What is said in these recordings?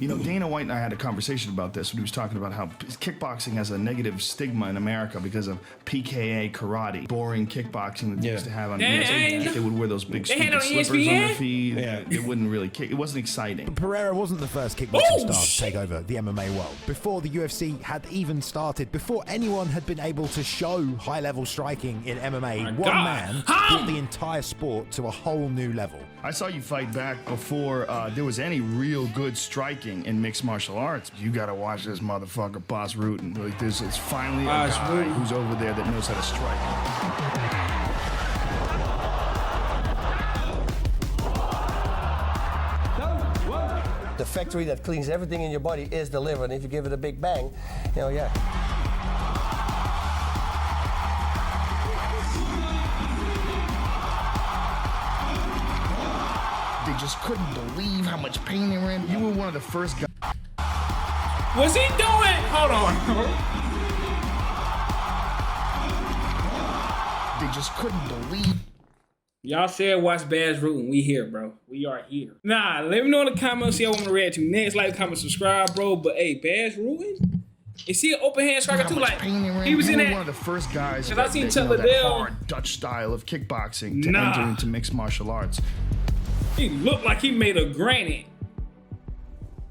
You know, Dana White and I had a conversation about this when he was talking about how kickboxing has a negative stigma in America because of PKA karate, boring kickboxing that they used to have on ESPN. They would wear those big stupid slippers on their feet. They wouldn't really kick. It wasn't exciting. Pereira wasn't the first kickboxing star to take over the MMA world. Before the UFC had even started, before anyone had been able to show high-level striking in MMA, one man brought the entire sport to a whole new level. I saw you fight back before there was any real good striking in mixed martial arts. You gotta watch this motherfucker, Bas Rutten. Like this, it's finally a guy who's over there that knows how to strike. The factory that cleans everything in your body is the liver, and if you give it a big bang, you know, They just couldn't believe how much pain they were in. You were one of the first guys. What's he doing? Hold on. They just couldn't believe. Y'all said watch Bas Rutten. We here, bro. We are here. Nah, let me know in the comments. See what I want to react to next. Like, comment, subscribe, bro. But hey, Bas Rutten? Is he an open hand striker too? Like he was in that. One of the first guys that, I seen that hard Dutch style of kickboxing to enter into mixed martial arts. He looked like he made a granite.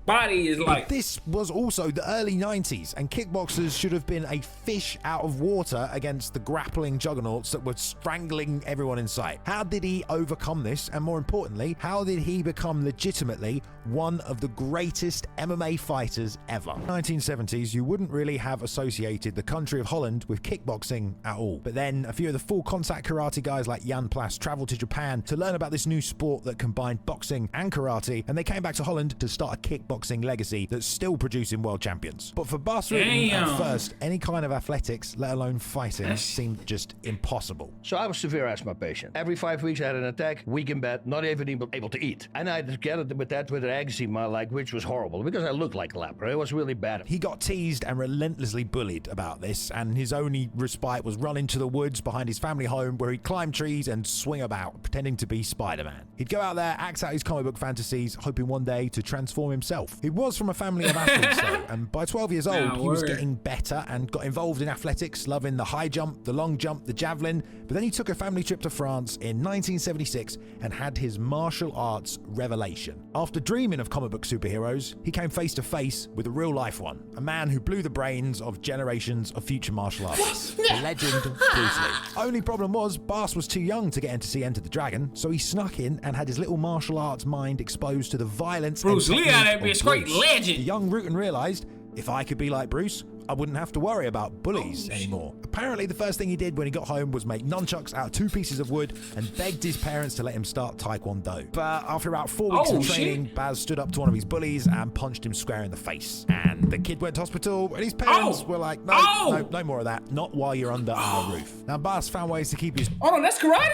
Body is like. But this was also the early 90s, and kickboxers should have been a fish out of water against the grappling juggernauts that were strangling everyone in sight. How did he overcome this? And more importantly, how did he become legitimately one of the greatest MMA fighters ever? In the 1970s, you wouldn't really have associated the country of Holland with kickboxing at all. But then a few of the full contact karate guys like Jan Plas traveled to Japan to learn about this new sport that combined boxing and karate, and they came back to Holland to start a kickboxing legacy that's still producing world champions. But for Bas Rutten, at first, any kind of athletics, let alone fighting, seemed just impossible. So I was severe asthma patient. Every 5 weeks I had an attack, weak in bed, not even able to eat. And I had to get it with that with an eczema, which was horrible because I looked like a leper. It was really bad. He got teased and relentlessly bullied about this, and his only respite was run into the woods behind his family home where he'd climb trees and swing about, pretending to be Spider-Man. He'd go out there, act out his comic book fantasies, hoping one day to transform himself. He was from a family of athletes though, and by 12 years old, he was getting better and got involved in athletics, loving the high jump, the long jump, the javelin. But then he took a family trip to France in 1976 and had his martial arts revelation. After dreaming of comic book superheroes, he came face to face with a real life one, a man who blew the brains of generations of future martial artists, the legend Bruce Lee. Only problem was, Bas was too young to get in to see Enter the Dragon, so he snuck in and had his little martial arts mind exposed to the violence. Bruce Lee out there be a straight legend. The young Rutten realized, if I could be like Bruce, I wouldn't have to worry about bullies anymore. Apparently, the first thing he did when he got home was make nunchucks out of 2 pieces of wood and begged his parents to let him start Taekwondo. But after about 4 weeks of training, Bas stood up to one of his bullies and punched him square in the face. And the kid went to hospital, and his parents were like, no more of that. Not while you're under our roof. Now, Bas found ways to keep his... Oh, no, that's karate?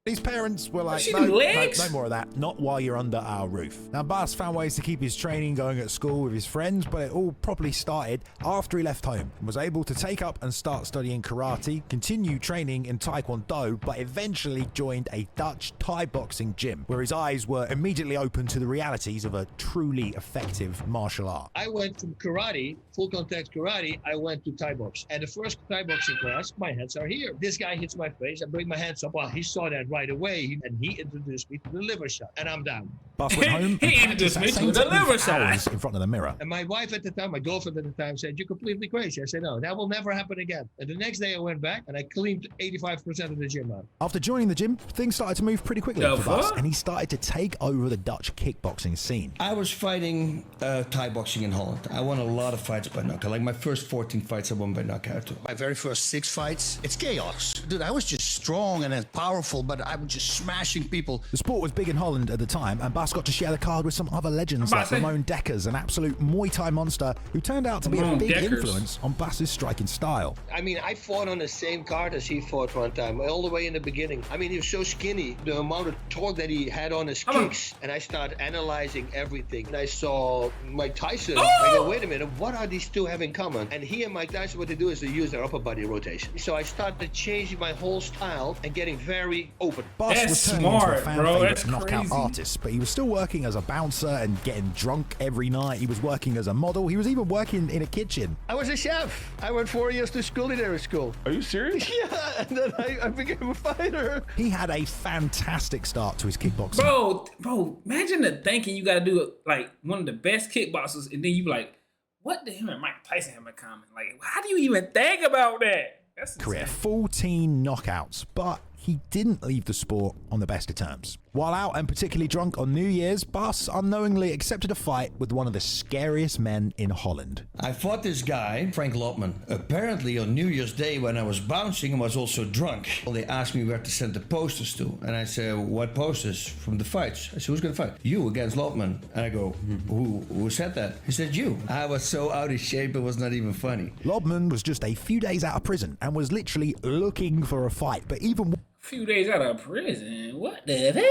His parents were like, no more of that, not while you're under our roof. Now, Bas found ways to keep his training going at school with his friends, but it all properly started after he left home and was able to take up and start studying karate, continue training in Taekwondo, but eventually joined a Dutch Thai boxing gym, where his eyes were immediately open to the realities of a truly effective martial art. I went from karate, full contact karate, I went to Thai box. And the first Thai boxing class, my hands are here. This guy hits my face, I bring my hands up. Well, he saw that right away, and he introduced me to the liver shot, and I'm down. Bas went home he introduced me to the liver shot in front of the mirror. And my wife at the time, my girlfriend at the time, said, "You're completely crazy." I said, "No, that will never happen again." And the next day I went back and I cleaned 85% of the gym out. After joining the gym, things started to move pretty quickly for Bas, and he started to take over the Dutch kickboxing scene. I was fighting Thai boxing in Holland. I won a lot of fights by knockout. Like my first 14 fights I won by knockout too. My very first 6 fights, it's chaos. Dude, I was just strong and powerful, but I was just smashing people. The sport was big in Holland at the time, and Bas got to share the card with some other legends like Ramon Dekkers, an absolute Muay Thai monster who turned out to be a big influence on Bas's striking style. I mean, I fought on the same card as he fought one time, all the way in the beginning. I mean, he was so skinny, the amount of torque that he had on his kicks, and I started analyzing everything. And I saw Mike Tyson. I go, wait a minute, what are these two having in common? And he and Mike Tyson, what they do is they use their upper body rotation. So I started changing my whole style and getting very open. but Bas that's was turning into a smart, fan bro. favorite That's knockout crazy. artist, but he was still working as a bouncer and getting drunk every night. He was working as a model. He was even working in a kitchen. I was a chef. I went 4 years to culinary school. Are you serious? Yeah, and then I became a fighter. He had a fantastic start to his kickboxing. Bro, imagine the thinking you got to do like one of the best kickboxers, and then you be like, what did him and Mike Tyson have in common? Like, how do you even think about that? That's Career insane. 14 knockouts, but he didn't leave the sport on the best of terms. While out and particularly drunk on New Year's, Bas unknowingly accepted a fight with one of the scariest men in Holland. I fought this guy, Frank Lopman, apparently on New Year's Day when I was bouncing and was also drunk. Well, they asked me where to send the posters to. And I said, what posters? From the fights. I said, who's going to fight? You against Lopman. And I go, who said that? He said, you. I was so out of shape, it was not even funny. Lobman was just a few days out of prison and was literally looking for a fight, but even Few days out of prison. What the heck?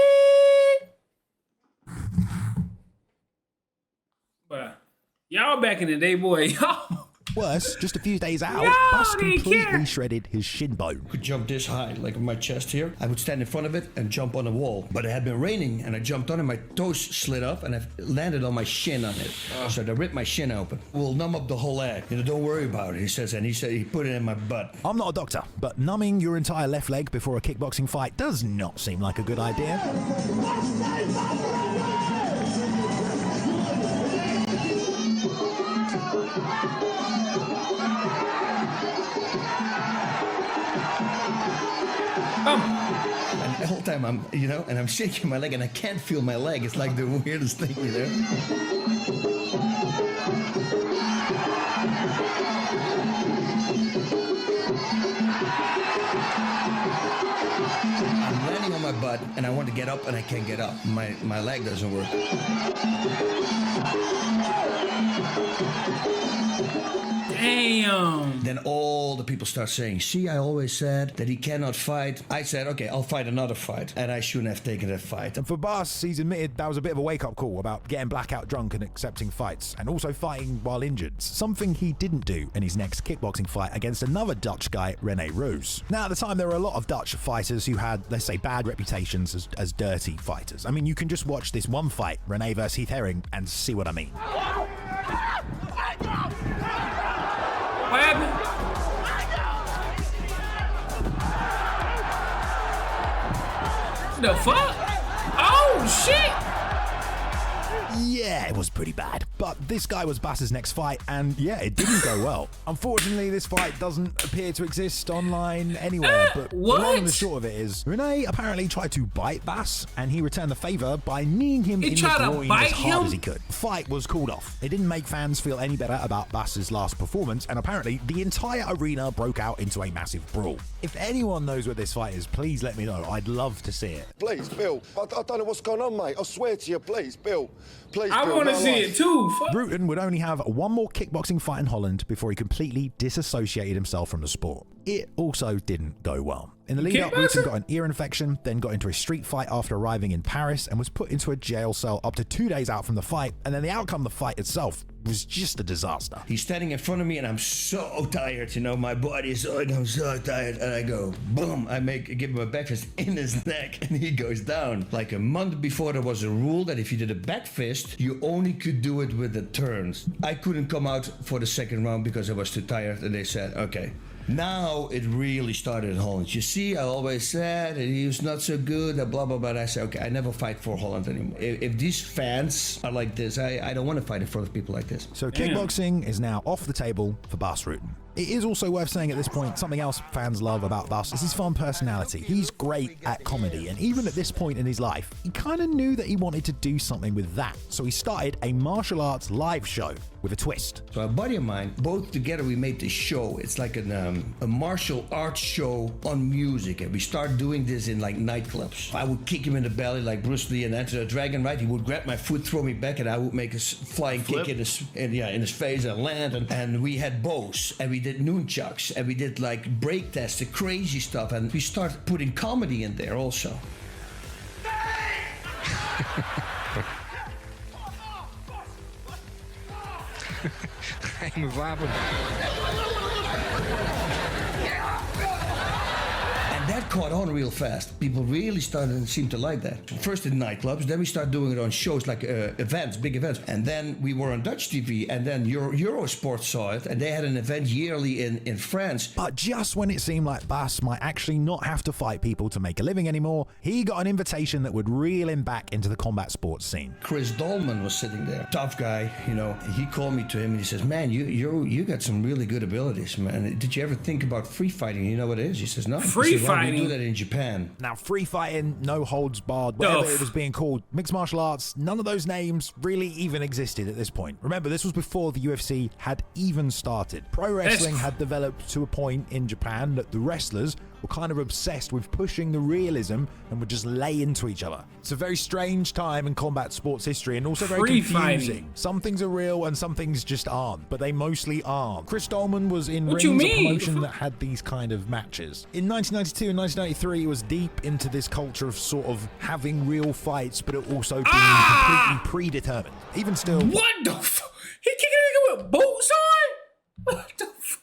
But y'all back in the day, boy, y'all. worse, just a few days out, No, Bas they completely can't. shredded his shin bone. I could jump this high, like my chest here. I would stand in front of it and jump on a wall. But it had been raining and I jumped on it, my toes slid up and I landed on my shin on it. So they ripped my shin open. We'll numb up the whole leg. Don't worry about it, he says. And he said he put it in my butt. I'm not a doctor, but numbing your entire left leg before a kickboxing fight does not seem like a good idea. And the whole time I'm, and I'm shaking my leg and I can't feel my leg. It's like the weirdest thing, I'm landing on my butt and I want to get up and I can't get up. My leg doesn't work. Damn. Then all the people start saying, see, I always said that he cannot fight. I said, okay, I'll fight another fight. And I shouldn't have taken that fight. And for Bas, he's admitted that was a bit of a wake-up call about getting blackout drunk and accepting fights, and also fighting while injured, something he didn't do in his next kickboxing fight against another Dutch guy, Rene Roos. Now, at the time, there were a lot of Dutch fighters who had, let's say, bad reputations as dirty fighters. I mean, you can just watch this one fight, Rene versus Heath Herring, and see what I mean. What happened? The fuck? Oh shit! Yeah, it was pretty bad. But this guy was Bas's next fight, and yeah, it didn't go well. Unfortunately, this fight doesn't appear to exist online anywhere, but the long and the short of it is, Rene apparently tried to bite Bas, and he returned the favor by kneeing him in the groin as hard as he could. The fight was called off. It didn't make fans feel any better about Bas's last performance, and apparently the entire arena broke out into a massive brawl. If anyone knows what this fight is, please let me know. I'd love to see it. Please, Bill. I don't know what's going on, mate. I swear to you, please, Bill. Please, I Bill, want to my see life. it too. Fuck. Rutten would only have one more kickboxing fight in Holland before he completely disassociated himself from the sport. It also didn't go well. In the lead up, Rutten got an ear infection, then got into a street fight after arriving in Paris and was put into a jail cell up to 2 days out from the fight, and then the outcome of the fight itself was just a disaster. He's standing in front of me and I'm so tired, my body is like, I'm so tired. And I go, boom, give him a back fist in his neck and he goes down. Like a month before, there was a rule that if you did a back fist, you only could do it with the turns. I couldn't come out for the second round because I was too tired, and they said, okay. Now it really started in Holland. You see, I always said that he was not so good, blah, blah, blah. I said, okay, I never fight for Holland anymore. If these fans are like this, I don't want to fight in front of people like this. So kickboxing is now off the table for Bas Rutten. It is also worth saying at this point, something else fans love about Bas is his fun personality. He's great at comedy, and even at this point in his life, he kind of knew that he wanted to do something with that. So he started a martial arts live show with a twist. So a buddy of mine, both together we made this show. It's like a martial arts show on music, and we started doing this in like nightclubs. I would kick him in the belly like Bruce Lee and Enter the Dragon, right? He would grab my foot, throw me back, and I would make a flying kick in his face and land. And we had bows, and we did nunchucks, and we did like break tests, the crazy stuff, and we started putting comedy in there also. And that caught on real fast. People really seemed to like that. First in nightclubs, then we started doing it on shows like events, big events. And then we were on Dutch TV, and then Eurosport saw it, and they had an event yearly in France. But just when it seemed like Bas might actually not have to fight people to make a living anymore, he got an invitation that would reel him back into the combat sports scene. Chris Dolman was sitting there, tough guy, you know. He called me to him and he says, "Man, you got some really good abilities, man. Did you ever think about free fighting? You know what it is?" He says, "No." Free fighting? We do that in Japan. Now, free fighting, no holds barred, whatever it was being called, mixed martial arts, none of those names really even existed at this point. Remember, this was before the UFC had even started. Pro wrestling had developed to a point in Japan that the wrestlers were kind of obsessed with pushing the realism and would just lay into each other. It's a very strange time in combat sports history and also very confusing. Some things are real and some things just aren't, but they mostly aren't. Chris Dolman was in rings of promotion that had these kind of matches. In 1992 and 1993, he was deep into this culture of sort of having real fights, but it also being completely predetermined. Even still... What the fuck? He kicking a nigga with boots on? What the fuck?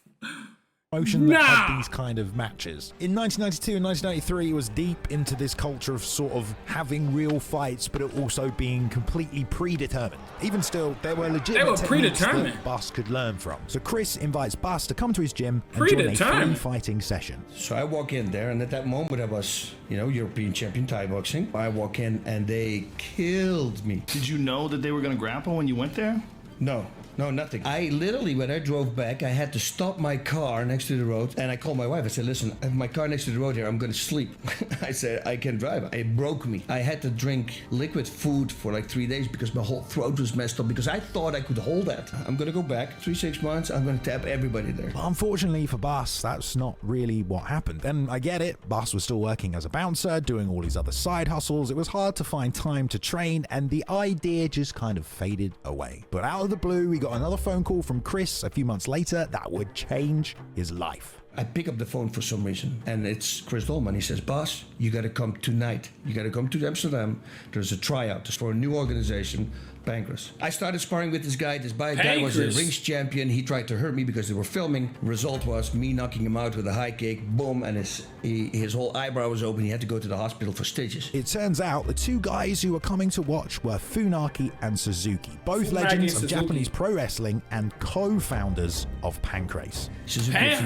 Promotion that had these kind of matches. In 1992 and 1993, he was deep into this culture of sort of having real fights, but it also being completely predetermined. Even still, there were legitimate techniques that Bas could learn from. So Chris invites Bas to come to his gym and join a free fighting session. So I walk in there, and at that moment I was, European champion Thai boxing. I walk in and they killed me. Did you know that they were going to grapple when you went there? No, nothing. I literally, when I drove back, I had to stop my car next to the road, and I called my wife. I said, "Listen, I have my car next to the road here. I'm going to sleep." I said, "I can't drive." It broke me. I had to drink liquid food for like 3 days because my whole throat was messed up because I thought I could hold that. I'm going to go back 3-6 months. I'm going to tap everybody there. But unfortunately for Bas, that's not really what happened. And I get it. Bas was still working as a bouncer, doing all his other side hustles. It was hard to find time to train, and the idea just kind of faded away. But out of the blue, we got another phone call from Chris a few months later that would change his life. I pick up the phone for some reason, and it's Chris Dolman. He says, "Bas, you got to come tonight. You got to come to Amsterdam. There's a tryout for a new organization, Pancrase." I started sparring with this guy. This guy was a rings champion. He tried to hurt me because they were filming. Result was me knocking him out with a high kick, boom, and his whole eyebrow was open. He had to go to the hospital for stitches. It turns out the two guys who were coming to watch were Funaki and Suzuki, both legends of Japanese pro wrestling and co-founders of Pancrase.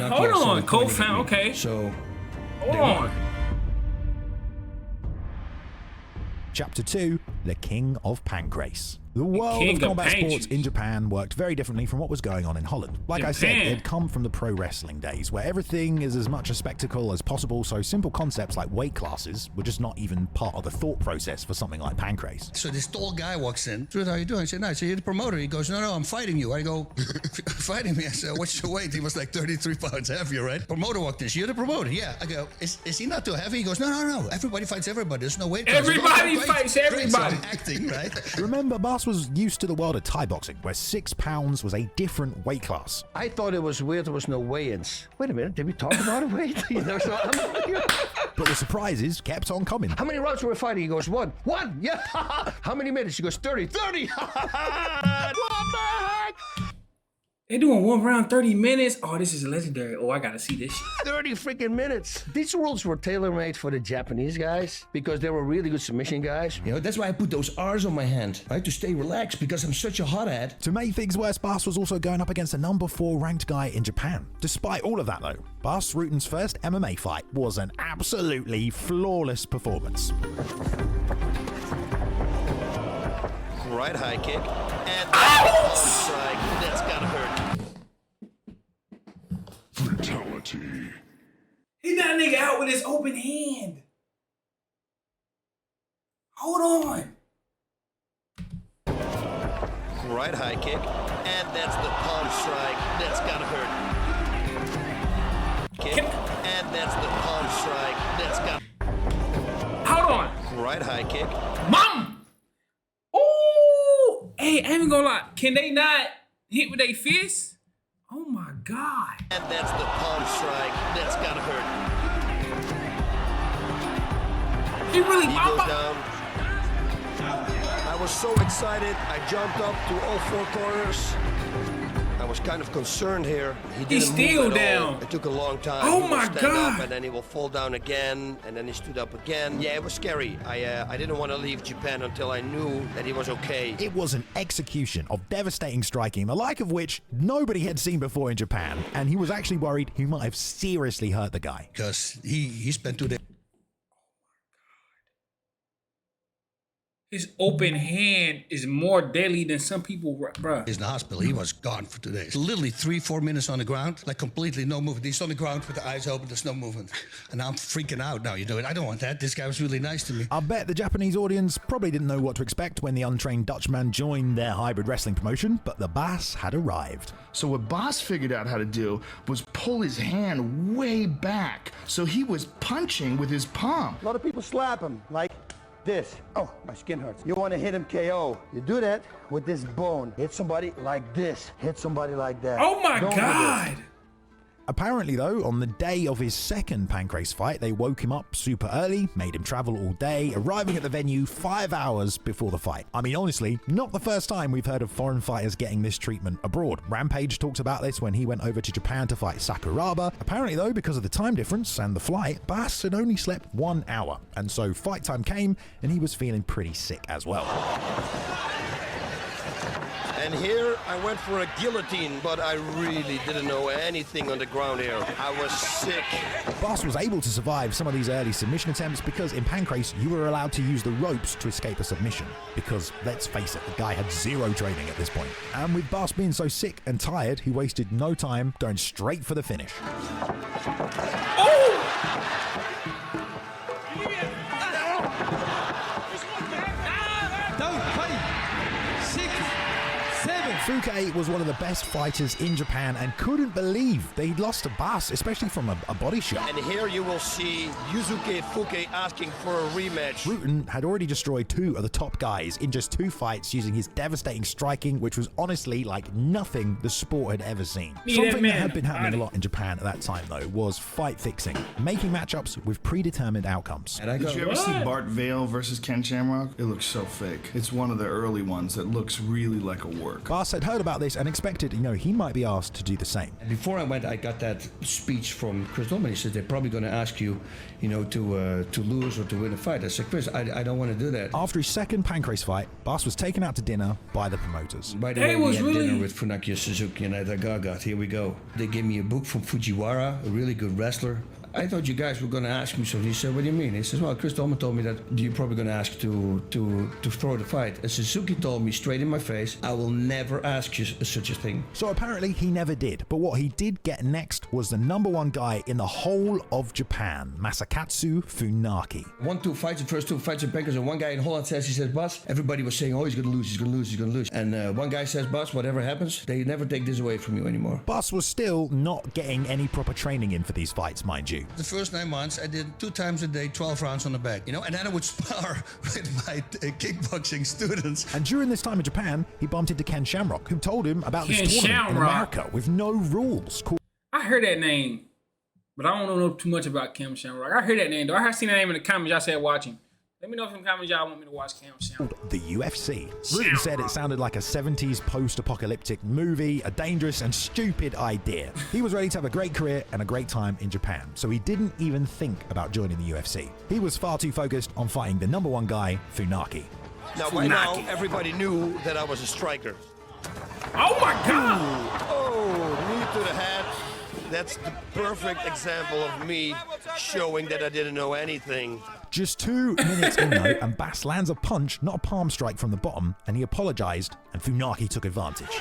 Hold on, co-founder, okay. So, hold on. Chapter 2, The King of Pancrase. The world of combat sports in Japan worked very differently from what was going on in Holland. Like I said, it had come from the pro wrestling days, where everything is as much a spectacle as possible, so simple concepts like weight classes were just not even part of the thought process for something like Pancrase. So this tall guy walks in. "How are you doing?" I said, "Nice." You're the promoter. He goes, No, I'm fighting you." I go, "Fighting me?" I said, "What's your weight?" He was like 33 pounds heavier, right? Promoter walked in. "You're the promoter?" "Yeah." I go, is he not too heavy?" He goes, No. Everybody fights everybody. There's no weight class." Everybody fights everybody. So acting, right? Remember, Bas was used to the world of Thai boxing, where 6 pounds was a different weight class. I thought it was weird there was no weigh-ins. Wait a minute, did we talk about a weight? But the surprises kept on coming. "How many rounds were we fighting?" He goes, One. Yeah. "How many minutes?" He goes, 30. What the heck? They doing 1 round, 30 minutes. Oh, this is legendary. Oh, I gotta see this shit. 30 freaking minutes. These rules were tailor-made for the Japanese guys because they were really good submission guys. That's why I put those R's on my hand. I had to stay relaxed because I'm such a hothead. To make things worse, Bas was also going up against a number 4 ranked guy in Japan. Despite all of that though, Bas Rutten's first MMA fight was an absolutely flawless performance. Right high kick, and that's strike. That's gotta hurt. Fatality. He got a nigga out with his open hand. Hold on. Right high kick, and that's the palm strike. That's gotta hurt. Kick, and that's the palm strike. That's got. Hold on. Right high kick. Mom. Ooh. Hey, I ain't gonna lie. Can they not hit with their fists? Oh my God. And that's the palm strike. That's gotta hurt. He really He goes down. I was so excited. I jumped up to all 4 corners. I I was kind of concerned here. He's still down. It took a long time. Oh he my will stand God. up and then he will fall down again, and then he stood up again. Yeah, it was scary. I didn't want to leave Japan until I knew that he was okay. It was an execution of devastating striking, the like of which nobody had seen before in Japan, and he was actually worried he might have seriously hurt the guy. Because he spent 2 days. His open hand is more deadly than some people, bruh. He's in the hospital. He was gone for 2 days. Literally 3-4 minutes on the ground, like completely no movement. He's on the ground with the eyes open. There's no movement. And I'm freaking out now. You know it. I don't want that. This guy was really nice to me. I bet the Japanese audience probably didn't know what to expect when the untrained Dutchman joined their hybrid wrestling promotion, but the Bas had arrived. So what Bas figured out how to do was pull his hand way back. So he was punching with his palm. A lot of people slap him like this. Oh, my skin hurts. You want to hit him KO. You do that with this bone. Hit somebody like this. Hit somebody like that. Oh my Don't do God. this. Apparently, though, on the day of his second Pancrase fight, they woke him up super early, made him travel all day, arriving at the venue 5 hours before the fight. I mean, honestly, not the first time we've heard of foreign fighters getting this treatment abroad. Rampage talks about this when he went over to Japan to fight Sakuraba. Apparently, though, because of the time difference and the flight, Bas had only slept 1 hour. And so fight time came, and he was feeling pretty sick as well. And here I went for a guillotine, but I really didn't know anything on the ground here. I was sick. Bas was able to survive some of these early submission attempts because in Pancrase you were allowed to use the ropes to escape a submission. Because let's face it, the guy had zero training at this point. And with Bas being so sick and tired, he wasted no time going straight for the finish. Fuke was one of the best fighters in Japan and couldn't believe they'd lost to Bas, especially from a body shot. And here you will see Yusuke Fuke asking for a rematch. Rutten had already destroyed 2 of the top guys in just 2 fights using his devastating striking, which was honestly like nothing the sport had ever seen. Something that had been happening a lot in Japan at that time, though, was fight fixing, making matchups with predetermined outcomes. Did you ever see Bart Vale versus Ken Shamrock? It looks so fake. It's one of the early ones that looks really like a work. Bas had heard about this and expected, he might be asked to do the same. Before I went, I got that speech from Chris Dolman. He said they're probably going to ask you, to lose or to win a fight. I said, Chris, I don't want to do that. After his second Pancrase fight, Bas was taken out to dinner by the promoters. By the way, we had dinner with Funaki Suzuki and Gaga. Here we go. They gave me a book from Fujiwara, a really good wrestler. I thought you guys were going to ask me something. He said, what do you mean? He says, well, Chris Dolman told me that you're probably going to ask to throw the fight. And Suzuki told me straight in my face, I will never ask you such a thing. So apparently he never did. But what he did get next was the #1 guy in the whole of Japan, Masakatsu Funaki. 1-2 fights, the first 2 fights in Pancrase, and one guy in Holland says, he says, Bas, everybody was saying, oh, he's going to lose, he's going to lose, he's going to lose. And one guy says, Bas, whatever happens, they never take this away from you anymore. Bas was still not getting any proper training in for these fights, mind you. The first 9 months, I did 2 times a day, 12 rounds on the back, and then I would spar with my kickboxing students. And during this time in Japan, he bumped into Ken Shamrock, who told him about this tournament in America with no rules. I heard that name, but I don't know too much about Ken Shamrock. I heard that name, though. I have seen that name in the comments. Y'all said watching. Let me know if in the comments y'all want me to watch Ken Shamrock. The UFC. Rutten said it sounded like a 70s post-apocalyptic movie, a dangerous and stupid idea. He was ready to have a great career and a great time in Japan, so he didn't even think about joining the UFC. He was far too focused on fighting the #1 guy, Funaki. Now, by now, everybody knew that I was a striker. Oh my God! Oh, knee to the head. That's the perfect example of me showing that I didn't know anything. Just 2 minutes in though, and Bas lands a punch, not a palm strike from the bottom, and he apologized, and Funaki took advantage.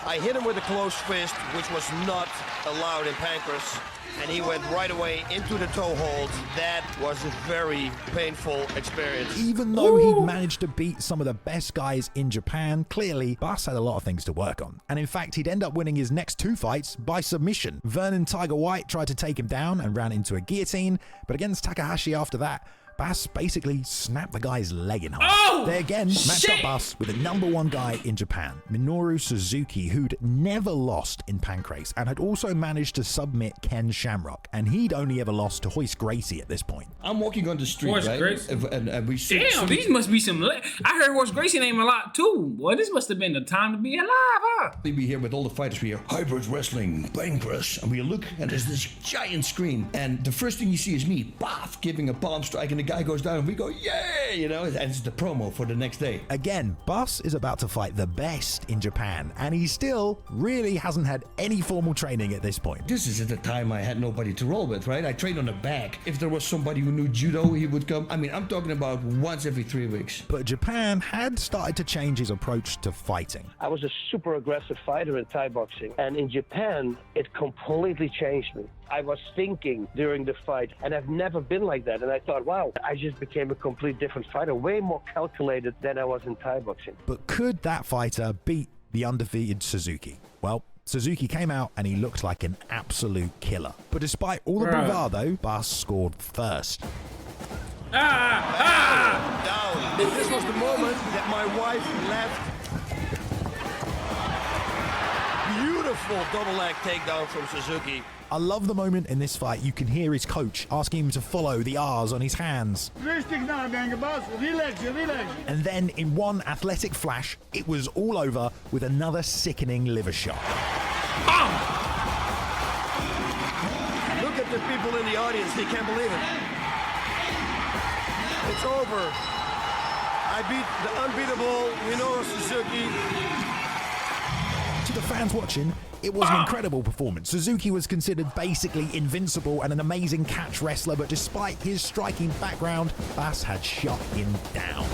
I hit him with a closed fist, which was not allowed in Pancrase, and he went right away into the toe hold. That was a very painful experience. Even though he'd managed to beat some of the best guys in Japan, clearly Bas had a lot of things to work on. And in fact, he'd end up winning his next 2 fights by submission. Vernon Tiger White tried to take him down and ran into a guillotine, but against Takahashi after that, Bas basically snapped the guy's leg in half. Oh, they again matched up Bas with the #1 guy in Japan, Minoru Suzuki, who'd never lost in Pancrase and had also managed to submit Ken Shamrock, and he'd only ever lost to Royce Gracie at this point. I'm walking on the street, Royce right? Gracie? And we see, Damn, these must be some... I heard Royce Gracie name a lot, too. Boy, this must have been the time to be alive, huh? We hear with all the fighters, we hear hybrid wrestling, Pancrase, and we look and there's this giant screen, and the first thing you see is me, paf, giving a palm strike, and the guy goes down, and we go, yay, you know, and it's the promo for the next day. Again, Bas is about to fight the best in Japan, and he still really hasn't had any formal training at this point. This is at the time I had nobody to roll with, right? I trained on the back. If there was somebody who knew judo, he would come. I mean, I'm talking about once every 3 weeks. But Japan had started to change his approach to fighting. I was a super aggressive fighter in Thai boxing, and in Japan, it completely changed me. I was thinking during the fight, and I've never been like that. And I thought, wow, I just became a complete different fighter, way more calculated than I was in Thai boxing. But could that fighter beat the undefeated Suzuki? Well, Suzuki came out and he looked like an absolute killer. But despite all the bravado, Bas scored first. Down. This was the moment that my wife left. Beautiful double leg takedown from Suzuki. I love the moment in this fight you can hear his coach asking him to follow the R's on his hands. And then in one athletic flash, it was all over with another sickening liver shot. Look at the people in the audience, they can't believe it. It's over. I beat the unbeatable Minoru Suzuki. To the fans watching, it was an incredible performance. Suzuki was considered basically invincible and an amazing catch wrestler, but despite his striking background, Bas had shut him down.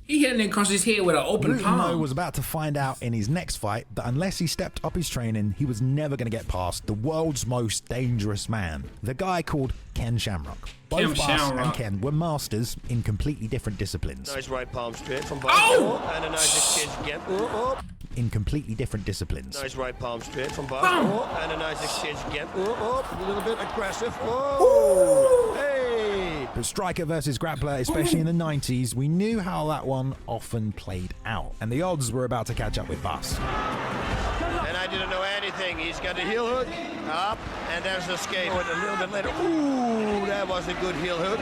He hit him across his head with an open palm. Rutten was about to find out in his next fight that unless he stepped up his training, he was never going to get past the world's most dangerous man, the guy called Ken Shamrock. Both Bas and Ken were masters in completely different disciplines. Nice right palm straight from Bas. Oh! And a nice exchange again. In completely different disciplines. Nice right palm straight from Bas. And a nice exchange again. A little bit aggressive. Oh! Hey! But striker versus grappler, especially in the 90s, we knew how that one often played out. And the odds were about to catch up with Bas. And I didn't know anything. He's got a heel hook. Up. And there's a escape. A little bit later. Ooh, that was a good heel hook.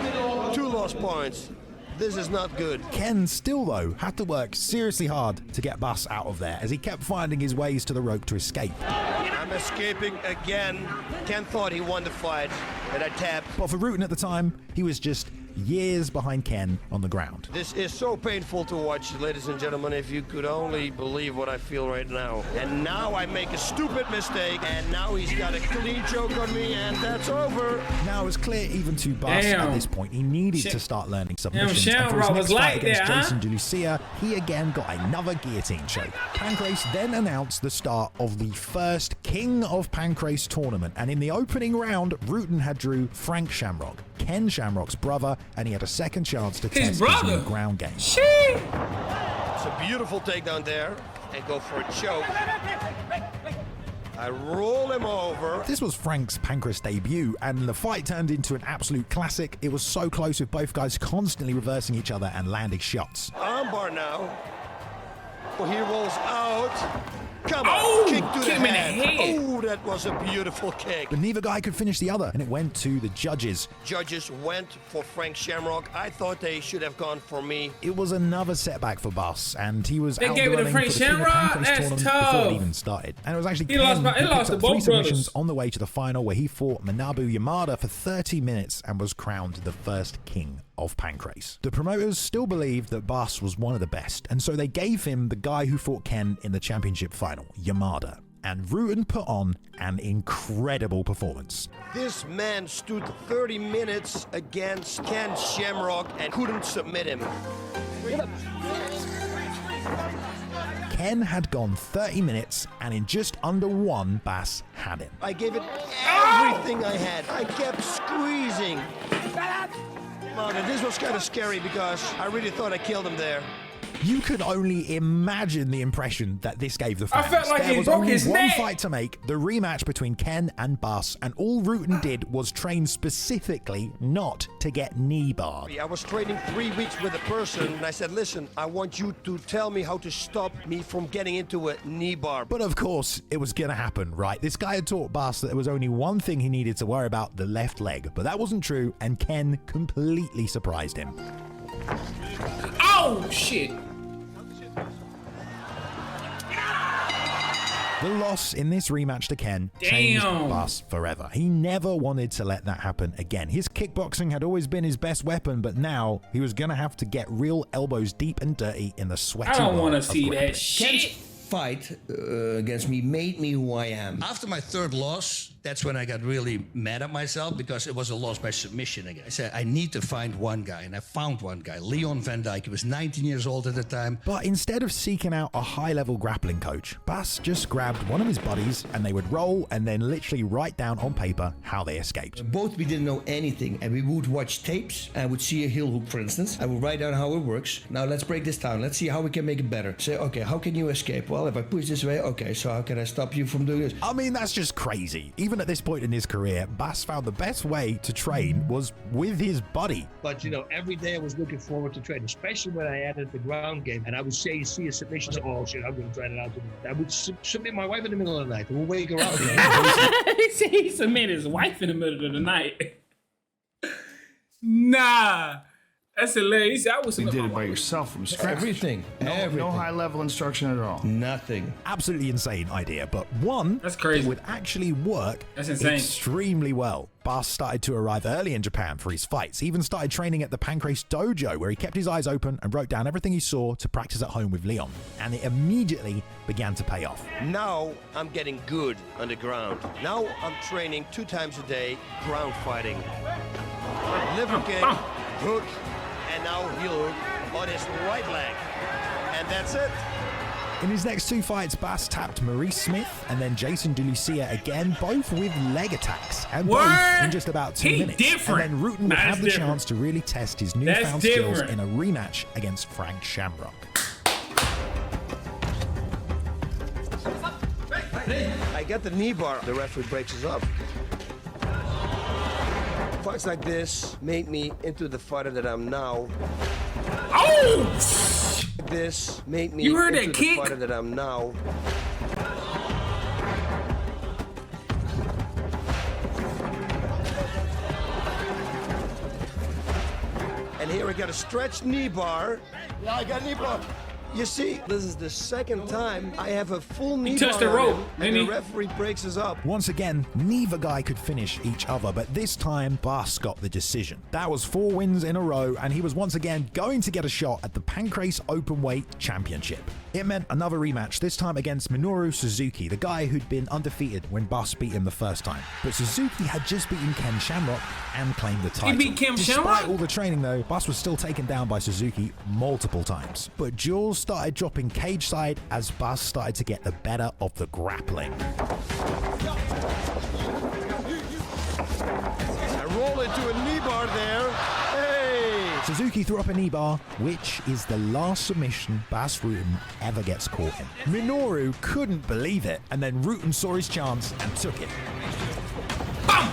2 lost points. This is not good. Ken still, though, had to work seriously hard to get Bas out of there as he kept finding his ways to the rope to escape. I'm escaping again. Ken thought he won the fight, and I tapped. But for Rutten at the time, he was just years behind Ken on the ground. This is so painful to watch, ladies and gentlemen, if you could only believe what I feel right now. And now I make a stupid mistake, and now he's got a clean choke on me, and that's over. Now it was clear even to Bas at this point, he needed to start learning submissions. And for his next fight against Jason De Lucia, he again got another guillotine choke. Pancrase then announced the start of the first King of Pancrase tournament, and in the opening round, Rutten had drew Frank Shamrock, Ken Shamrock's brother, and he had a second chance to test his new ground game. It's a beautiful takedown there, and go for a choke. I roll him over. This was Frank's Pancrase debut, and the fight turned into an absolute classic. It was so close with both guys constantly reversing each other and landing shots. Armbar now. Well, he rolls out. Come on, kick to the head. Oh, that was a beautiful kick. But neither guy could finish the other, and it went to the judges. Judges went for Frank Shamrock. I thought they should have gone for me. It was another setback for Bas, and he was they gave it to Frank Shamrock. That's tough. Before it even started. And it was actually he lost to both submissions on the way to the final, where he fought Manabu Yamada for 30 minutes and was crowned the first king of Pancrase. The promoters still believed that Bas was one of the best, and so they gave him the guy who fought Ken in the championship final, Yamada. And Rutten put on an incredible performance. This man stood 30 minutes against Ken Shamrock and couldn't submit him. Ken had gone 30 minutes, and in just under one, Bas had him. I gave it everything I had. I kept squeezing. This was kind of scary because I really thought I killed him there. You could only imagine the impression that this gave the fans. I felt like there he was broke only his one neck. fight to make, the rematch between Ken and Bas, and all Rutten did was train specifically not to get knee barred. I was training 3 weeks with a person, and I said, listen, I want you to tell me how to stop me from getting into a knee bar. But of course, it was going to happen, right? This guy had taught Bas that there was only one thing he needed to worry about, the left leg. But that wasn't true, and Ken completely surprised him. Oh, shit. The loss in this rematch to Ken changed Bas forever. He never wanted to let that happen again. His kickboxing had always been his best weapon, but now he was going to have to get real elbows deep and dirty in the sweaty I don't want to see that shit. Fight against me made me who I am. After my third loss, that's when I got really mad at myself because it was a loss by submission again. I said, I need to find one guy, and I found one guy, Leon Van Dijk. He was 19 years old at the time. But instead of seeking out a high-level grappling coach, Bas just grabbed one of his buddies and they would roll and then literally write down on paper how they escaped. Both we didn't know anything, and we would watch tapes. I would see a heel hook, for instance. I would write down how it works. Now let's break this down. Let's see how we can make it better. Say, okay, how can you escape? Well, if I push this way, okay, so how can I stop you from doing this? I mean, that's just crazy. Even at this point in his career, Bas found the best way to train was with his buddy. But, you know, every day I was looking forward to train, especially when I added the ground game. And I would see a submission, oh shit, I'm going to try it out today. I would submit my wife in the middle of the night. We'll wake her up. He submitted his wife in the middle of the night. Nah. That's hilarious. You did it by yourself from scratch. Everything. No high-level instruction at all. Nothing. Absolutely insane idea, but one that's crazy. That would actually work extremely well. Bas started to arrive early in Japan for his fights. He even started training at the Pancrase dojo, where he kept his eyes open and wrote down everything he saw to practice at home with Leon. And it immediately began to pay off. Now I'm getting good on the ground. Now I'm training 2 times a day, ground fighting. Liver kick, hook, and now heel hook on his right leg. And that's it. In his next 2 fights, Bas tapped Maurice Smith and then Jason De Lucia again, both with leg attacks, and both in just about 2 minutes. And then Rutten would have the chance to really test his newfound skills in a rematch against Frank Shamrock. I get the knee bar, the referee breaks us up. Fights like this made me into the fighter that I'm now. Oh! This made me you heard into that the kick? fighter that I'm now. And here we got a stretched knee bar. Yeah, I got a knee bar. You see, this is the second time I have a full knee bar the rope, and the referee breaks us up. Once again, neither guy could finish each other, but this time, Bas got the decision. That was 4 wins in a row, and he was once again going to get a shot at the Pancrase Openweight Championship. It meant another rematch, this time against Minoru Suzuki, the guy who'd been undefeated when Bas beat him the first time. But Suzuki had just beaten Ken Shamrock and claimed the title. He beat Ken Shamrock? Despite all the training though, Bas was still taken down by Suzuki multiple times. But jaws started dropping cage side as Bas started to get the better of the grappling. I roll into a knee bar there. Hey! Suzuki threw up a knee bar, which is the last submission Bas Rutten ever gets caught in. Minoru couldn't believe it, and then Rutten saw his chance and took it. Bam!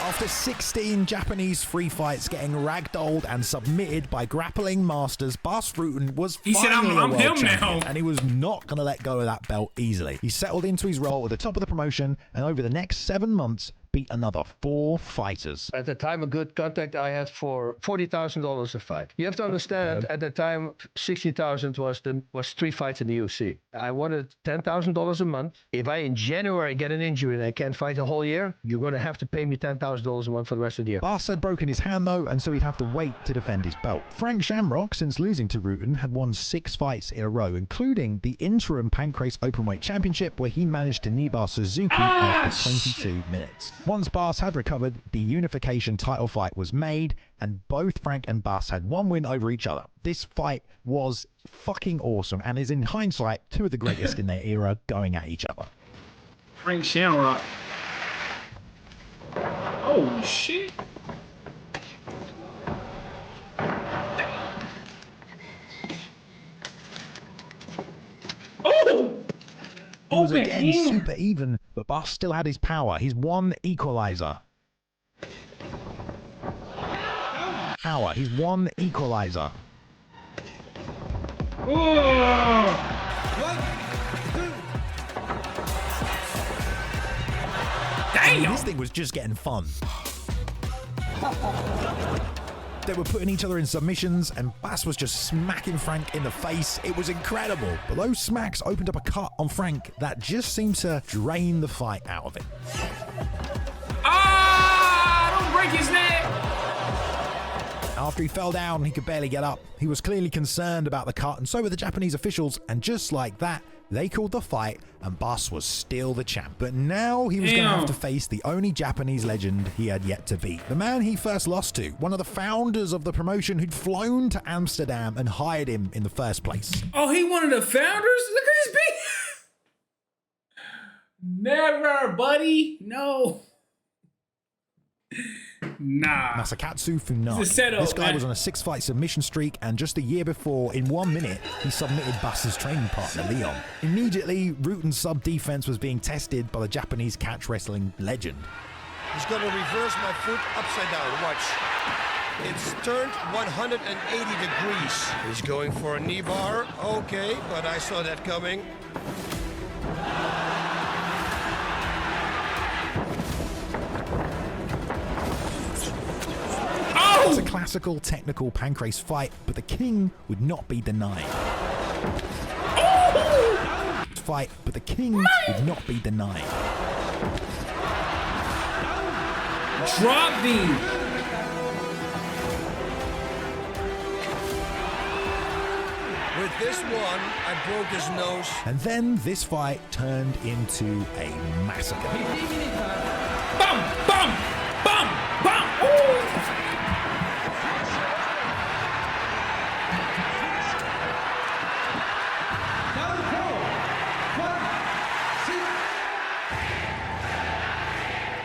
After 16 Japanese free fights getting ragdolled and submitted by grappling masters, Bas Rutten was finally a world champion, and he was not going to let go of that belt easily. He settled into his role at the top of the promotion, and over the next 7 months, beat another 4 fighters. At the time, a good contract I had for $40,000 a fight. You have to understand, at the time, $60,000 was 3 fights in the UFC. I wanted $10,000 a month. If I in January get an injury and I can't fight a whole year, you're going to have to pay me $10,000 a month for the rest of the year. Bas had broken his hand though, and so he'd have to wait to defend his belt. Frank Shamrock, since losing to Rutten, had won 6 fights in a row, including the interim Pancrase Openweight Championship, where he managed to knee bar Suzuki after 22 minutes. Once Bas had recovered, the unification title fight was made, and both Frank and Bas had 1 win over each other. This fight was fucking awesome, and is in hindsight 2 of the greatest in their era going at each other. Frank Shamrock. Oh shit. Oh! It was again super even, but Bas still had his power. He's 1 equalizer. Power. He's 1 equalizer. Oh! 1, 2. Damn! This thing was just getting fun. They were putting each other in submissions, and Bas was just smacking Frank in the face. It was incredible. But those smacks opened up a cut on Frank that just seemed to drain the fight out of him. Don't break his neck! After he fell down, he could barely get up. He was clearly concerned about the cut, and so were the Japanese officials, and just like that, they called the fight, and Bas was still the champ. But now he was going to have to face the only Japanese legend he had yet to beat. The man he first lost to, one of the founders of the promotion who'd flown to Amsterdam and hired him in the first place. Oh, he one of the founders? Look at this big... Never, buddy. No. Nah. Masakatsu Funaki. This guy was on a 6-fight submission streak, and just the year before, in 1 minute, he submitted Bas's training partner, Leon. Immediately, Rutten's sub-defense was being tested by the Japanese catch wrestling legend. He's going to reverse my foot upside down. Watch. It's turned 180 degrees. He's going for a knee bar. Okay, but I saw that coming. It's a classical, technical Pancrase fight, but the king would not be denied. Fight, but the king would not be denied. Drop thee! With this one, I broke his nose. And then this fight turned into a massacre. Bum! Bum! Bum! Bum! Ooh!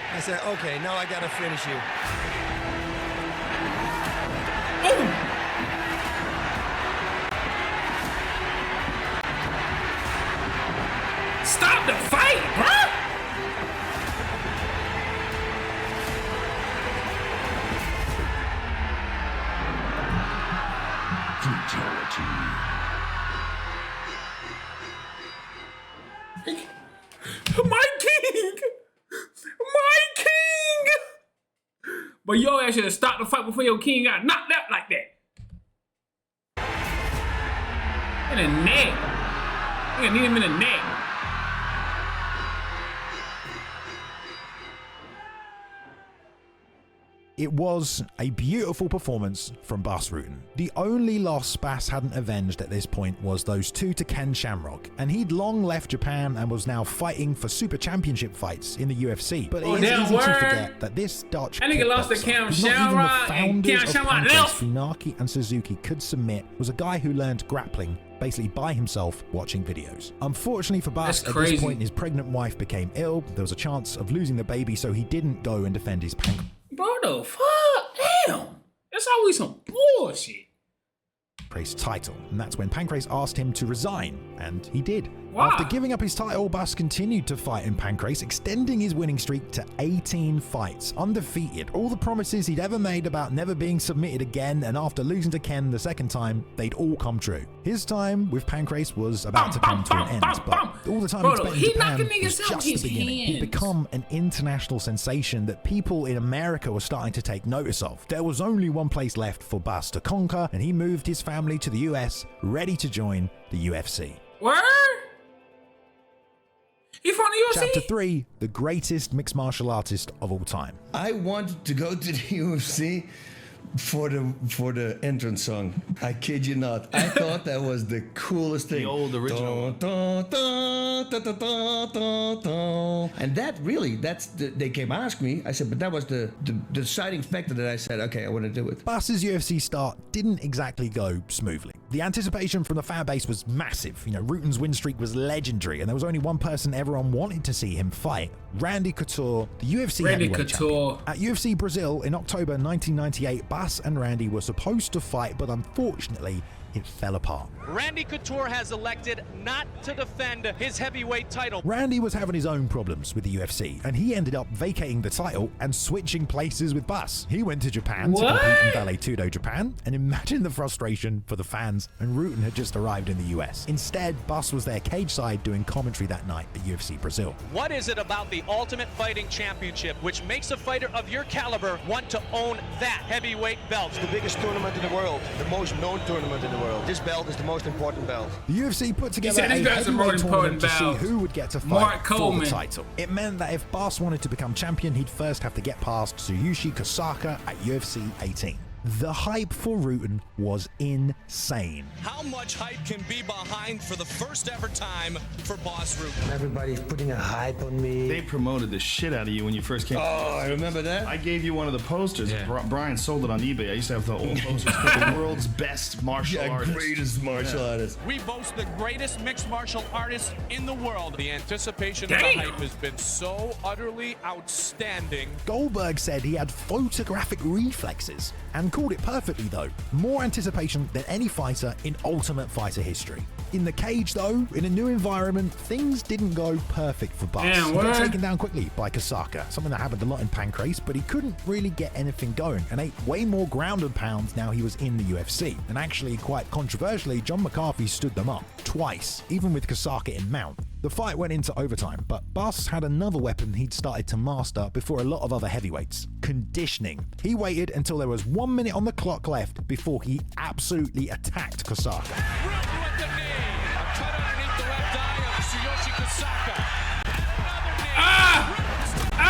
I said, okay, now I gotta finish you. Ooh. Stop the fight, bruh! Fatality. My king! My king! But yo ass should have stopped the fight before your king got knocked out like that. In the neck. I need him in the neck. It was a beautiful performance from Bas Rutten. The only loss Bas hadn't avenged at this point was those 2 to Ken Shamrock, and he'd long left Japan and was now fighting for super championship fights in the UFC. But it's easy to forget that this Dutch nigga lost to Ken Shamrock, and Ken Shamrock left. Funaki and Suzuki could submit was a guy who learned grappling basically by himself watching videos. Unfortunately for Bas, at this point his pregnant wife became ill. There was a chance of losing the baby, so he didn't go and defend his Pancrase Bro, the fuck? Damn. That's always some bullshit. title, and that's when Pancrase asked him to resign, and he did. Wow. After giving up his title, Bas continued to fight in Pancrase, extending his winning streak to 18 fights, undefeated. All the promises he'd ever made about never being submitted again, and after losing to Ken the second time, they'd all come true. His time with Pancrase was about to come to an end, but all the time he'd spent in Japan was just the beginning. He'd become an international sensation that people in America were starting to take notice of. There was only one place left for Bas to conquer, and he moved his family to the US, ready to join the UFC. Word? He from the UFC? Chapter 3, the greatest mixed martial artist of all time. I wanted to go to the UFC for the entrance song. I kid you not. I thought that was the coolest thing. The old original. And that really, they came ask me. I said, but that was the deciding factor that I said, okay, I want to do it. Bas's UFC start didn't exactly go smoothly. The anticipation from the fan base was massive. You know, Rutten's win streak was legendary, and there was only one person everyone wanted to see him fight: Randy Couture, the UFC heavyweight champion. At UFC Brazil in October 1998, Bas and Randy were supposed to fight, but unfortunately, it fell apart. Randy Couture has elected not to defend his heavyweight title. Randy was having his own problems with the UFC, and he ended up vacating the title and switching places with Bas. He went to Japan to compete in Vale Tudo, Japan, and imagine the frustration for the fans, and Rutten had just arrived in the US. Instead, Bas was there cage side doing commentary that night at UFC Brazil. What is it about the Ultimate Fighting Championship which makes a fighter of your caliber want to own that heavyweight belt? It's the biggest tournament in the world, the most known tournament in the world. This belt is the most important belt. The UFC put together a said this belt's the most heavyweight tournament to see important who would get to Mark fight for Coleman. the title. It meant that if Bas wanted to become champion, he'd first have to get past Tsuyoshi Kosaka at UFC 18. The hype for Rutten was insane. How much hype can be behind for the first ever time for Bas Rutten? Everybody's putting a hype on me. They promoted the shit out of you when you first came. Oh, I remember that. I gave you one of the posters. Brian sold it on eBay. I used to have the old posters called the world's best martial artist. Greatest martial artist. We boast the greatest mixed martial artists in the world. The anticipation of the hype has been so utterly outstanding. Goldberg said he had photographic reflexes and called it perfectly though. More anticipation than any fighter in Ultimate Fighter history. In the cage though, in a new environment, things didn't go perfect for Bas. Damn, He got what? taken down quickly by Kosaka, something that happened a lot in Pancrase, but he couldn't really get anything going and ate way more ground and pounds now he was in the UFC. And actually, quite controversially, John McCarthy stood them up twice, even with Kosaka in mount. The fight went into overtime, but Bas had another weapon he'd started to master before a lot of other heavyweights: conditioning. He waited until there was 1 minute on the clock left before he absolutely attacked Kosaka. Rutten with the knee. A cut underneath the left eye of Tsuyoshi Kosaka. Another knee.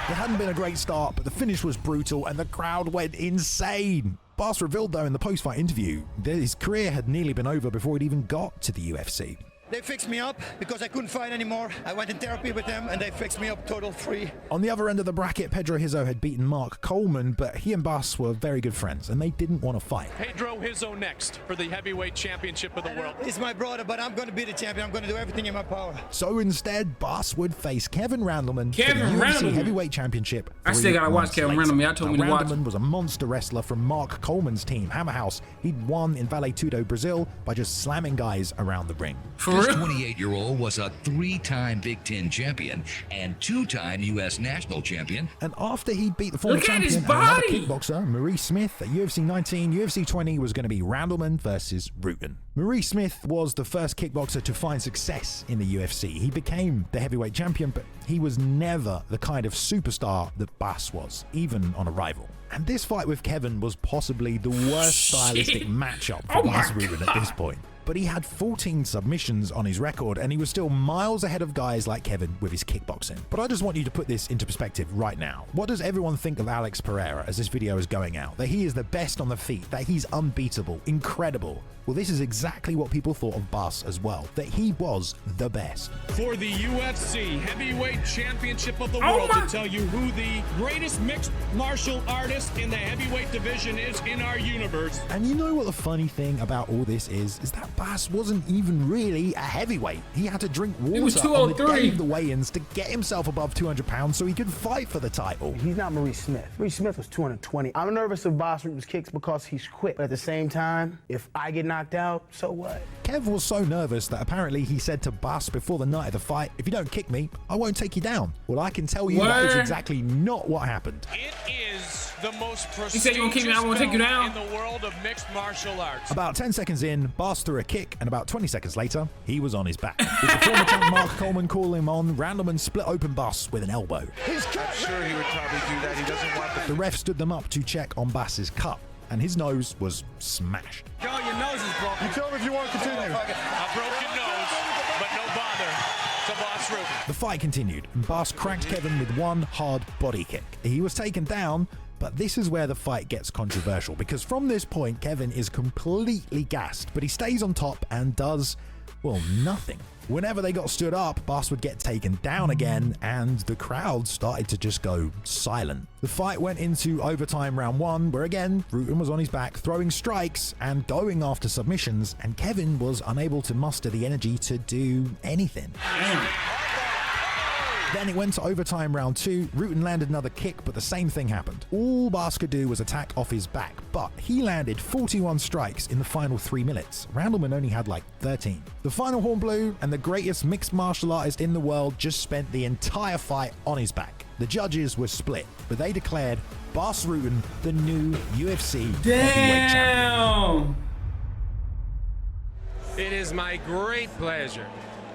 It hadn't been a great start, but the finish was brutal and the crowd went insane. Bas revealed though in the post-fight interview that his career had nearly been over before he'd even got to the UFC. They fixed me up because I couldn't fight anymore. I went in therapy with them and they fixed me up total free. On the other end of the bracket, Pedro Hizzo had beaten Mark Coleman, but he and Bas were very good friends and they didn't want to fight. Pedro Hizzo next for the heavyweight championship of the world. He's my brother, but I'm going to be the champion. I'm going to do everything in my power. So instead, Bas would face Kevin Randleman for Kevin the UFC Randleman. Heavyweight Championship. I still gotta watch months Kevin later. Randleman. Y'all told me to watch. Randleman was a monster wrestler from Mark Coleman's team, Hammerhouse. He'd won in Vale Tudo, Brazil by just slamming guys around the ring. For This real? 28-year-old was a 3-time Big Ten champion and 2-time U.S. national champion. And after he beat the former Look at his champion and another body! kickboxer, Maurice Smith, at UFC 19, UFC 20 was going to be Randleman versus Rutten. Maurice Smith was the first kickboxer to find success in the UFC. He became the heavyweight champion, but he was never the kind of superstar that Bas was, even on Arrival. And this fight with Kevin was possibly the worst stylistic matchup for Bas Rutten at this point. But he had 14 submissions on his record, and he was still miles ahead of guys like Kevin with his kickboxing. But I just want you to put this into perspective right now. What does everyone think of Alex Pereira as this video is going out? That he is the best on the feet, that he's unbeatable, incredible. Well, this is exactly what people thought of Bas as well, that he was the best. For the UFC Heavyweight Championship of the Oh World my- to tell you who the greatest mixed martial artist in the heavyweight division is in our universe. And you know what the funny thing about all this is that Bas wasn't even really a heavyweight. He had to drink water was on the 203. day of the weigh-ins to get himself above 200 pounds so he could fight for the title. He's not Maurice Smith. Maurice Smith was 220. I'm nervous of Bas Rutten's kicks because he's quick. But at the same time, if I get knocked out, so what? Kev was so nervous that apparently he said to Bas before the night of the fight, "If you don't kick me, I won't take you down." Well, I can tell you that is Word. exactly not what happened. It is the most He said, "You won't kick me, I won't take you down." in the world of mixed martial arts. About 10 seconds in, Bas threw a kick, and about 20 seconds later, he was on his back. With the former champ Mark Coleman calling him on, Randleman split open Bas with an elbow. I'm sure he would probably do that. He doesn't want The ref stood them up to check on Bas's cut, and his nose was smashed. Yo, your nose is broken. You tell him if you want to continue. A broken nose, but no bother to Bas Rutten. The fight continued, and Bas cracked Kevin with one hard body kick. He was taken down, but this is where the fight gets controversial, because from this point, Kevin is completely gassed, but he stays on top and does, well, nothing. Whenever they got stood up, Bas would get taken down again, and the crowd started to just go silent. The fight went into overtime round 1, where again, Rutten was on his back, throwing strikes and going after submissions, and Kevin was unable to muster the energy to do anything. Then it went to overtime round 2. Rutten landed another kick, but the same thing happened. All Bas could do was attack off his back, but he landed 41 strikes in the final 3 minutes. Randleman only had like 13. The final horn blew, and the greatest mixed martial artist in the world just spent the entire fight on his back. The judges were split, but they declared Bas Rutten the new UFC heavyweight champion. It is my great pleasure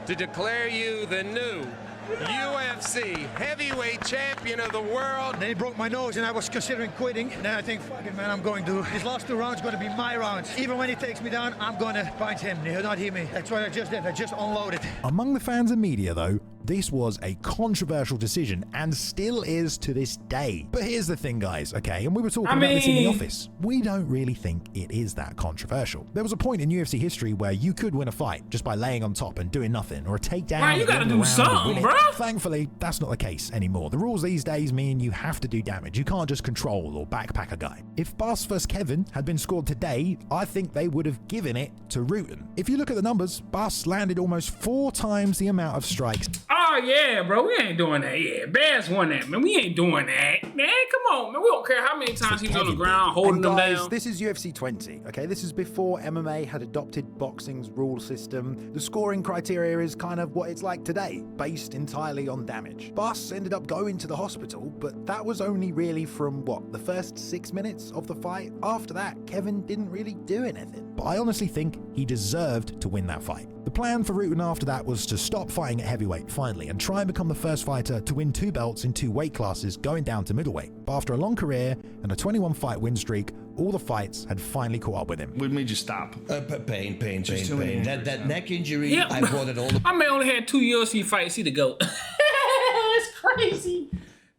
to declare you the new UFC heavyweight champion of the world. Then he broke my nose and I was considering quitting. Then I think, fuck it, man, I'm going to. His last 2 rounds going to be my rounds. Even when he takes me down, I'm going to punch him. He'll not hit me. That's what I just did. I just unloaded. Among the fans and media, though, this was a controversial decision and still is to this day. But here's the thing, guys, okay? And we were talking about this in the office. We don't really think it is that controversial. There was a point in UFC history where you could win a fight just by laying on top and doing nothing, or a takedown. Right, you gotta do something, bro. Thankfully, that's not the case anymore. The rules these days mean you have to do damage. You can't just control or backpack a guy. If Bas vs Kevin had been scored today, I think they would have given it to Rutten. If you look at the numbers, Bas landed almost 4 times the amount of strikes. Oh, yeah, bro. We ain't doing that. Yeah, Bas won that, man. We ain't doing that. Man, come on, man. We don't care how many times he was on the ground holding them down. This is UFC 20, okay? This is before MMA had adopted boxing's rule system. The scoring criteria is kind of what it's like today, based entirely on damage. Bas ended up going to the hospital, but that was only really from, what, the first 6 minutes of the fight? After that, Kevin didn't really do anything. But I honestly think he deserved to win that fight. The plan for Rutten after that was to stop fighting at heavyweight finally and try and become the first fighter to win 2 belts in 2 weight classes going down to middleweight. But after a long career and a 21 fight win streak, all the fights had finally caught up with him. What made you stop? Pain. That neck injury, Yep. I brought it all. I may only had 2 UFC fights. He the GOAT. It's crazy.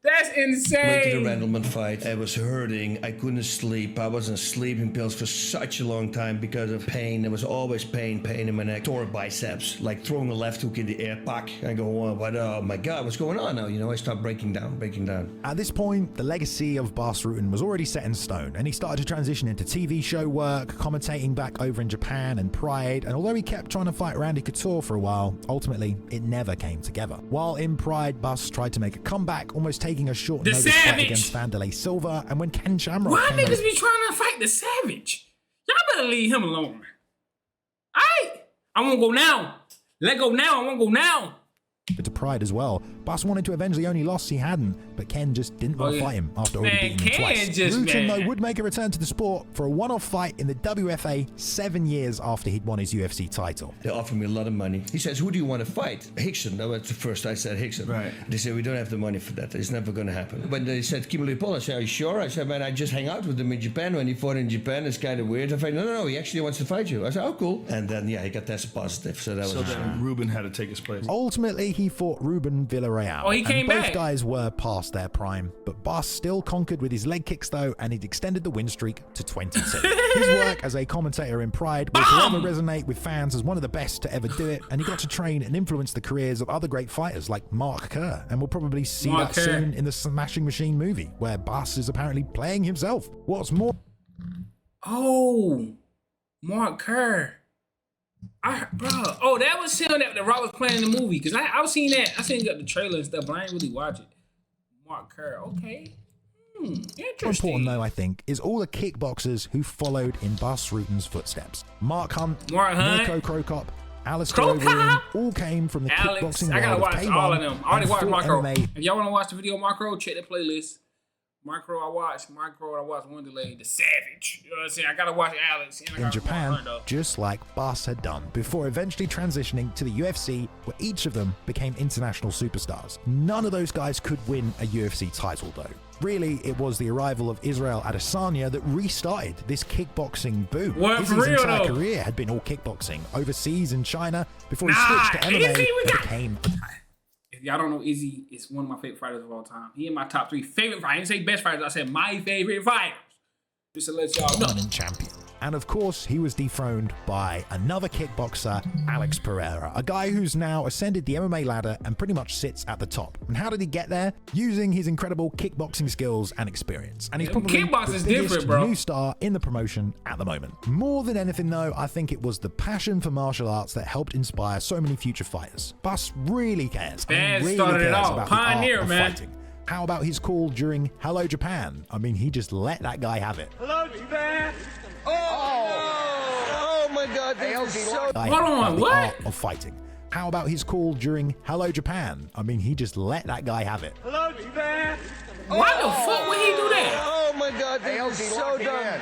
That's insane. Went to the Randleman fight. I was hurting. I couldn't sleep. I was on sleeping pills for such a long time because of pain. There was always pain in my neck. Tore biceps, like throwing a left hook in the air. Pack. I go, oh my God, what's going on now? You know, I start breaking down. At this point, the legacy of Bas Rutten was already set in stone, and he started to transition into TV show work, commentating back over in Japan and Pride. And although he kept trying to fight Randy Couture for a while, ultimately it never came together. While in Pride, Bas tried to make a comeback, almost taking a short notice fight against Vanderlei Silva, and when Ken Shamrock Why niggas be trying to fight the Savage? Y'all better leave him alone. Alright, I won't go now. Let go now, I won't go now. to Pride as well. Bas wanted to avenge the only loss he hadn't, but Ken just didn't want to fight him after already beating him twice. Rutten, though, would make a return to the sport for a one-off fight in the WFA 7 years after he'd won his UFC title. They offered me a lot of money. He says, who do you want to fight? Hickson. That was the first I said Hickson. Right. They said, we don't have the money for that. It's never going to happen. When they said Kimberly Paul, I said, are you sure? I said, man, I just hang out with him in Japan. When he fought in Japan, it's kind of weird. I said, no, he actually wants to fight you. I said, oh, cool. And then, yeah, he got tested positive. So that was then Ruben had to take his place. Ultimately, he fought Ruben Villarreal. Oh, he came back. Both guys were past their prime, but Bas still conquered with his leg kicks though, and he'd extended the win streak to 22. His work as a commentator in Pride will forever resonate with fans as one of the best to ever do it, and he got to train and influence the careers of other great fighters like Mark Kerr, and we'll probably see that soon in the Smashing Machine movie, where Bas is apparently playing himself. What's more... Oh, Mark Kerr. That was him that the Rock was playing in the movie. Because I was seeing that. I seen the trailer and stuff, but I ain't really watch it. Mark Kerr, okay. Interesting. More important, though, I think, is all the kickboxers who followed in Bas Rutten's footsteps. Mark Hunt, Mirko Krokop, Alistair Overeem, all came from the kickboxing I gotta world watch of K1 all of them. I already watched Marco. MMA. If y'all want to watch the video Marco, check the playlist. Marco, I watched Wanderlei, the Savage. You know what I'm saying? I gotta watch Alex. In Japan, just like Bas had done, before eventually transitioning to the UFC, where each of them became international superstars. None of those guys could win a UFC title, though. Really, it was the arrival of Israel Adesanya that restarted this kickboxing boom. His entire career had been all kickboxing, overseas in China, before he switched to MMA and became... If y'all don't know, Izzy is one of my favorite fighters of all time. He in my top 3 favorite fighters. I didn't say best fighters, I said my favorite fighters. Just to let y'all know. Champion. And of course, he was dethroned by another kickboxer, Alex Pereira, a guy who's now ascended the MMA ladder and pretty much sits at the top. And how did he get there? Using his incredible kickboxing skills and experience. And he's probably the biggest new star in the promotion at the moment. More than anything though, I think it was the passion for martial arts that helped inspire so many future fighters. Bas really cares. Really cares about Pioneer, the art of man. fighting. How about his call during Hello Japan? I mean, he just let that guy have it. Hello, Japan. Oh my God, this is so... Hold on, the what? art of fighting. How about his call during Hello Japan? I mean, he just let that guy have it. Hello, Japan. Why the fuck would he do that? Oh my God, this is so dumb.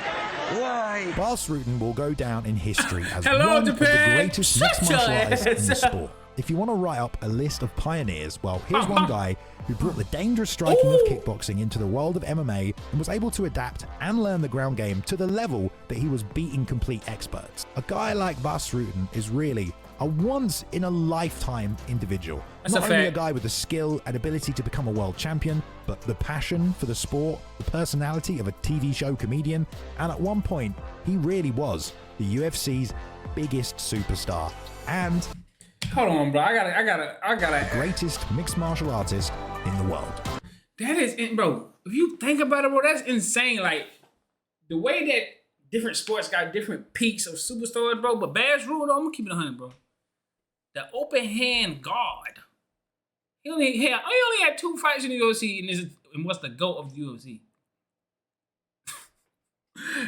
Why? Bas Rutten will go down in history as Hello, one Japan. of the greatest mixed Shut martial your artists in the ass. sport. If you want to write up a list of pioneers, well, here's one guy who brought the dangerous striking of kickboxing into the world of MMA and was able to adapt and learn the ground game to the level that he was beating complete experts. A guy like Bas Rutten is really a once-in-a-lifetime individual. That's Not a only fact. a guy with the skill and ability to become a world champion, but the passion for the sport, the personality of a TV show comedian, and at one point, he really was the UFC's biggest superstar. And Hold on, bro. I gotta. greatest mixed martial artist in the world. That is, bro. If you think about it, bro, that's insane. Like the way that different sports got different peaks of superstars, bro. But Bas Rutten, I'm gonna keep it 100, bro. The open hand guard. He only had 2 fights in the UFC, and what's the GOAT of the UFC?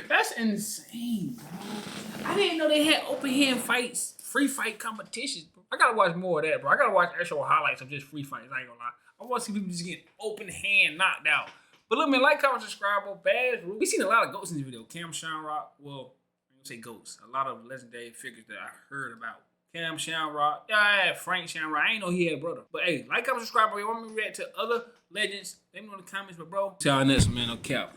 That's insane, bro. I didn't know they had open hand fights, free fight competitions, bro. I gotta watch more of that, bro. I gotta watch actual highlights of just free fights. I ain't gonna lie. I want to see people just get open hand knocked out. But look, man, like, comment, subscribe, bro. Bas Rutten. We seen a lot of goats in this video. Cam Shamrock. Well, I'm gonna say goats. A lot of legendary figures that I heard about. Cam Shamrock. Yeah, Frank Shamrock. I ain't know he had a brother. But hey, like, comment, subscribe, bro. You want me to react to other legends? Let me know in the comments. But bro, see y'all next, man. No cap.